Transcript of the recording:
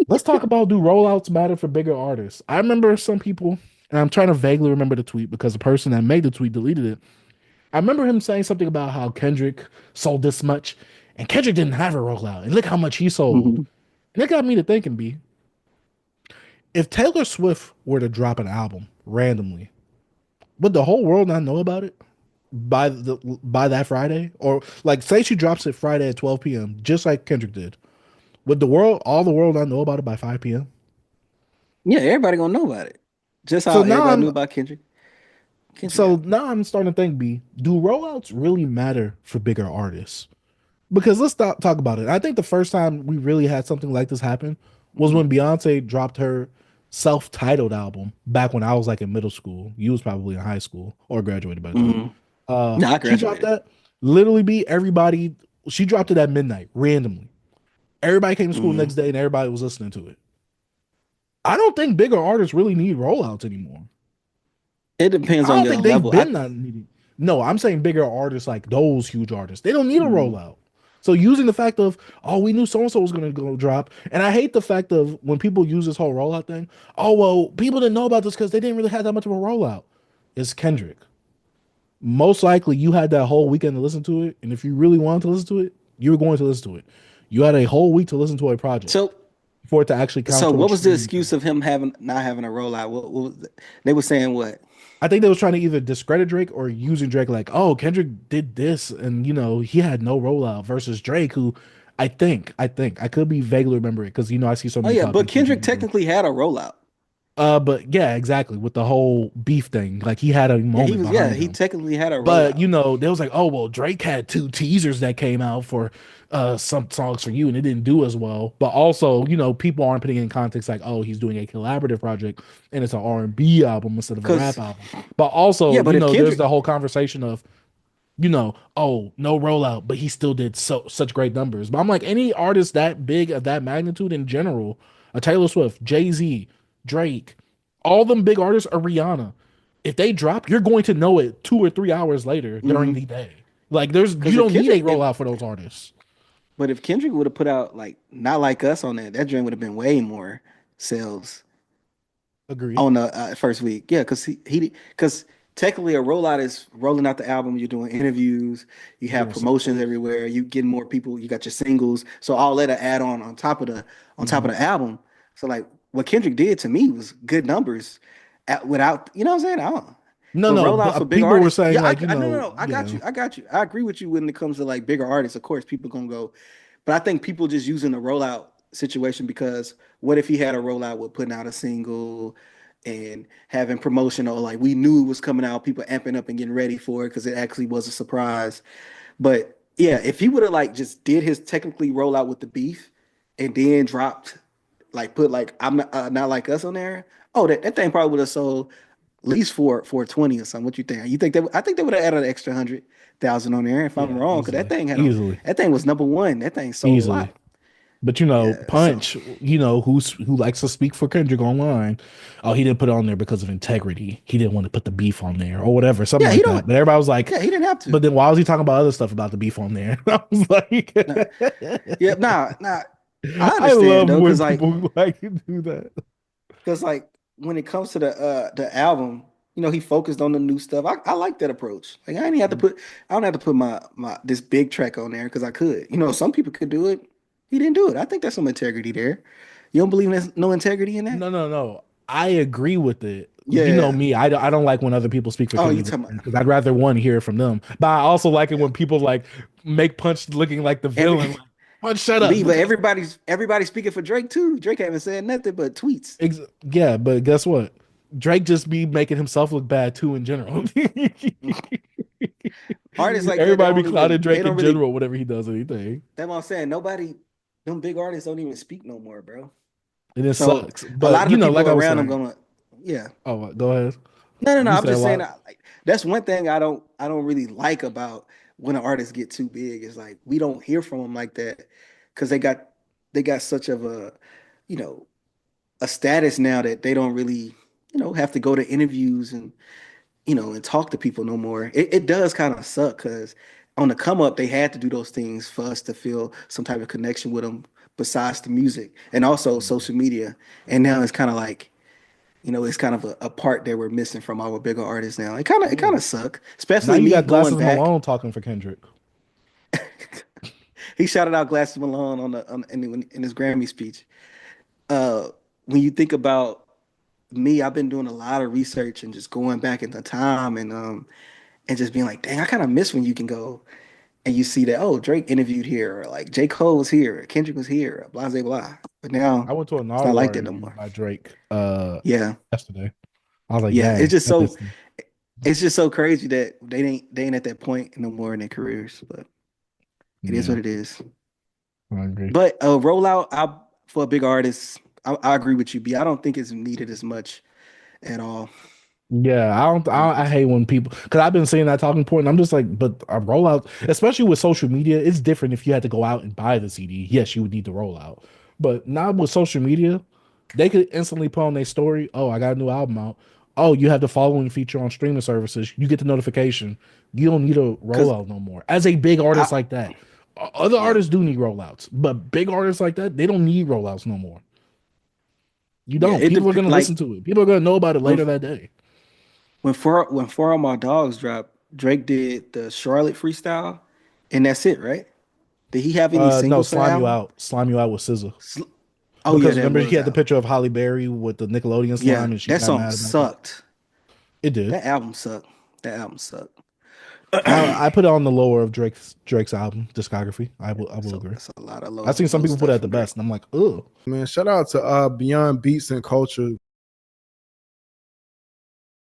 Let's talk about, do rollouts matter for bigger artists? I remember some people, and I'm trying to vaguely remember the tweet because the person that made the tweet deleted it. I remember him saying something about how Kendrick sold this much, and Kendrick didn't have a rollout, and look how much he sold. Mhm. And it got me to thinking, B, if Taylor Swift were to drop an album randomly, would the whole world not know about it by that Friday? Or like say she drops it Friday at 12 p.m., just like Kendrick did. Would all the world not know about it by 5 p.m.? Yeah, everybody gonna know about it. Just So how now everybody knew I'm about Kendrick. Kendrick so album. now I'm starting to think, B, do rollouts really matter for bigger artists? Because let's talk about it. I think the first time we really had something like this happen was Mhm. when Beyonce dropped her self-titled album back when I was like in middle school. You was probably in high school or graduated by the time. Mhm. No, I She dropped graduated. that. Literally, be everybody. She dropped it at midnight randomly. Everybody came to school the Mhm. next day and everybody was listening to it. I don't think bigger artists really need rollouts anymore. It depends I on don't your think they've level. I been not needing. No, I'm saying bigger artists like those huge artists. They don't need a Mhm. rollout. So using the fact of, oh, we knew so and so was gonna go drop, and I hate the fact of when people use this whole rollout thing. Oh well, people didn't know about this because they didn't really have that much of a rollout. It's Kendrick. Most likely, you had that whole weekend to listen to it, and if you really wanted to listen to it, you were going to listen to it. You had a whole week to listen to a project So for it to actually count so what towards was the streaming. excuse of him having not having a rollout? What was they were saying what? I think they was trying to either discredit Drake or using Drake like, oh, Kendrick did this and he had no rollout versus Drake, who I could be vaguely remembering because I see so Oh many yeah, copy but pieces Kendrick of Drake. technically had a rollout. But yeah, exactly with the whole beef thing, like he had a moment behind He him. technically had a But rollout. they was like, oh well, Drake had two teasers that came out for some songs for you, and it didn't do as well. But also, people aren't putting it in context like, oh, he's doing a collaborative project and it's an R&B album instead of a rap Cause album. But also, yeah, but if there's Kendrick the whole conversation of, oh, no rollout, but he still did such great numbers. But I'm like, any artist that big of that magnitude in general, a Taylor Swift, Jay-Z, Drake, all them big artists are Rihanna. If they drop, you're going to know it 2 or 3 hours later during mhm. the day. Like you Cause if don't need a Kendrick rollout for those artists. if Kendrick would have put out like not like us on that joint would have been way more sales Agreed. on the first week. Yeah, because technically a rollout is rolling out the album. You're doing interviews, you You're have doing promotions singles. everywhere. You getting more people. You got your singles. So all that add on top of Mhm. the album. So like what Kendrick did to me was good numbers without you know what I'm saying. I don't. No, But no, rollouts for big people were artists, saying yeah, like, no, no, no, I got yeah, you, I got you. I agree with you when it comes to like bigger artists. Of course, people gonna go, but I think people just using the rollout situation because what if he had a rollout with putting out a single and having promotional, like we knew it was coming out, people amping up and getting ready for it because it actually was a surprise. But yeah, if he would have like just did his technically rollout with the beef and then dropped like put like I'm not like us on there, oh that thing probably would have sold at least 420 or something. What you think? You think I think they would have added an extra 100,000 on there if I'm yeah, wrong, because easily, easily, that thing was number one. That thing sold a easily. lot. But Yeah. So Punch, who likes to speak for Kendrick online. Oh, he didn't put it on there because of integrity. He didn't want to put the beef on there or whatever, something yeah, he like that. don't. But everybody was like, Yeah, he didn't have but to. then why was he talking about other stuff about the beef on there? I was like, Nah, yeah, nah. I I understand love though, when people like to do that. because like when it comes to the album, he focused on the new stuff. I like that approach. Like I don't have to put my this big track on there because I could. Some people could do it. He didn't do it. I think there's some integrity there. You don't believe there's no integrity in that? No, no, no. I agree with it. You know Yeah. me. I don't like when other people speak for Oh, you Kendrick talking about because I'd rather one hear from them. But I also like it when people like make Punch looking like the every villain. Like, Punch, shut up. B, but Because everybody's speaking for Drake too. Drake haven't said nothing but tweets. yeah, but guess what? Drake just be making himself look bad too in general. Artists like that Everybody be don't clouding even they Drake don't in really. general whenever he does anything. That's what I'm saying. Nobody, them big artists don't even speak no more, bro. And it So sucks. a lot But of the like people I was around them saying, gonna, yeah. oh, go ahead. No, no, no. You I'm say a just saying lot. like, that's one thing I don't really like about when an artist get too big is like we don't hear from them like that because they got such of you know a status now that they don't really have to go to interviews and and talk to people no more. It does kind of suck because on the come up they had to do those things for us to feel some type of connection with them. besides the music and also social media. And now it's kind of like, it's kind of a part that we're missing from our bigger artists now. It Yeah. kind of suck, Now especially you me got going Glasses back. Malone talking for Kendrick. He shouted out Glasses Malone in his Grammy speech. Uh, when you think about me, I've been doing a lot of research and just going back in the time and just being like, dang, I kind of miss when you can go and you see that, oh, Drake interviewed here, or like J. Cole was here, or Kendrick was here, or blah blah blah. But now I went to a it's not like Nardwar that no interview more. by Drake Yeah, yesterday. I was like, yeah. dang, I missed him. It's just so crazy that they ain't at that point no more in their careers. But it is Yeah, what it is. I agree. But rollout, for a big artist, I agree with you, B. I don't think it's needed as much at all. Yeah, I hate when people, because I've been saying that talking point, and I'm just like, but a rollout, especially with social media, it's different if you had to go out and buy the CD. Yes, you would need to roll out, but not with social media. They could instantly put on their story, oh, I got a new album out. Oh, you have the following feature on streaming services. You get the notification. You don't need a Cause rollout no more. As a big artist I like that, other yeah artists do need rollouts, but big artists like that, they don't need rollouts no more. You yeah don't. it People are dep- gonna like listen to it. People are gonna know about it when later that day. when four of my dogs dropped, Drake did the Charlotte freestyle, and that's it, right? Did he have any No, singles for the album? slime you out with SZA. Sl- Oh yeah, Because that remember he was had the out. picture of Holly Berry with the Nickelodeon Yeah, slime, and she that got song mad about that. sucked. It did. That album sucked. That album sucked. I put it on the lower of Drake's album discography. I will So agree. that's a lot of I've seen some low people put it stuff at the from Drake. best, and I'm like, ugh. Man, shout out to Beyond Beats and Culture.